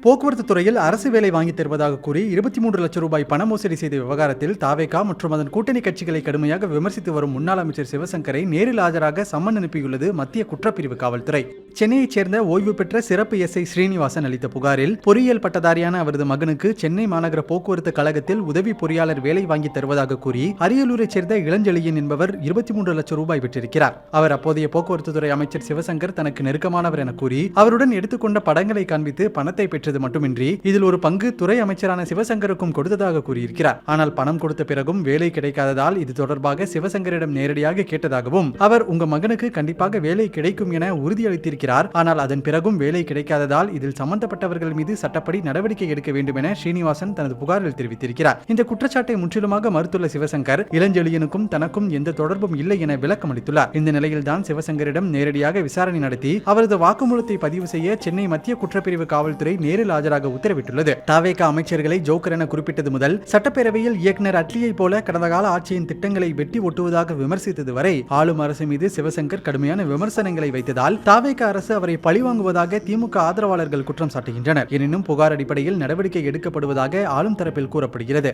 போக்குவரத்து துறையில் அரசு வேலை வாங்கித் தருவதாக கூறி 23 லட்சம் ரூபாய் பண மோசடி செய்த விவகாரத்தில் தாவேகா மற்றும் அதன் கூட்டணி கட்சிகளை கடுமையாக விமர்சித்து வரும் முன்னாள் அமைச்சர் சிவசங்கரை நேரில் ஆஜராக சம்மன் அனுப்பியுள்ளது மத்திய குற்றப்பிரிவு காவல்துறை. சென்னையைச் சேர்ந்த ஓய்வு பெற்ற சிறப்பு எஸ்ஐ ஸ்ரீனிவாசன் அளித்த புகாரில் பொறியியல் பட்டதாரியான அவரது மகனுக்கு சென்னை மாநகர போக்குவரத்து கழகத்தில் உதவி பொறியாளர் வேலை வாங்கி தருவதாக கூறி அரியலூரைச் சேர்ந்த இளஞ்செழியன் என்பவர் 23 லட்சம் ரூபாய் பெற்றிருக்கிறார். அவர் அப்போதைய போக்குவரத்து துறை அமைச்சர் சிவசங்கர் தனக்கு நெருக்கமானவர் என கூறி அவருடன் எடுத்துக்கொண்ட படங்களை காண்பித்து பணத்தை பெற்றது மட்டுமின்றி இதில் ஒரு பங்கு துறை அமைச்சரான சிவசங்கருக்கும் கொடுத்ததாக கூறியிருக்கிறார். ஆனால் பணம் கொடுத்த பிறகும் வேலை கிடைக்காததால் இது தொடர்பாக சிவசங்கரிடம் நேரடியாக கேட்டதாகவும் அவர் உங்க மகனுக்கு கண்டிப்பாக வேலை கிடைக்கும் என உறுதியளித்திருக்கிறார். ஆனால் அதன் பிறகும் வேலை கிடைக்காததால் இதில் சம்பந்தப்பட்டவர்கள் மீது சட்டப்படி நடவடிக்கை எடுக்க வேண்டும் என ஸ்ரீனிவாசன் தனது புகாரில் தெரிவித்திருக்கிறார். இந்த குற்றச்சாட்டை முற்றிலுமாக மறுத்துள்ள சிவசங்கர் இளஞ்செழியனுக்கும் தனக்கும் எந்த தொடர்பும் இல்லை என விளக்கம் அளித்துள்ளார். இந்த நிலையில்தான் சிவசங்கரிடம் நேரடியாக விசாரணை நடத்தி அவரது வாக்குமூலத்தை பதிவு செய்ய சென்னை மத்திய குற்றப்பிரிவு காவல்துறை நேரில் ஆஜராக உத்தரவிட்டுள்ளது. தாவேகா அமைச்சர்களை ஜோக்கர் என குறிப்பிட்டது முதல் சட்டப்பேரவையில் இயக்குனர் அட்லியை போல கடந்த கால ஆட்சியின் திட்டங்களை வெட்டி ஒட்டுவதாக விமர்சித்தது வரை ஆளும் அரசு மீது சிவசங்கர் கடுமையான விமர்சனங்களை வைத்ததால் தாவேகா அரசு அவரை பழிவாங்குவதாக திமுக ஆதரவாளர்கள் குற்றம் சாட்டுகின்றனர். எனினும் புகார் அடிப்படையில் நடவடிக்கை எடுக்கப்படுவதாக ஆளும் தரப்பில் கூறப்படுகிறது.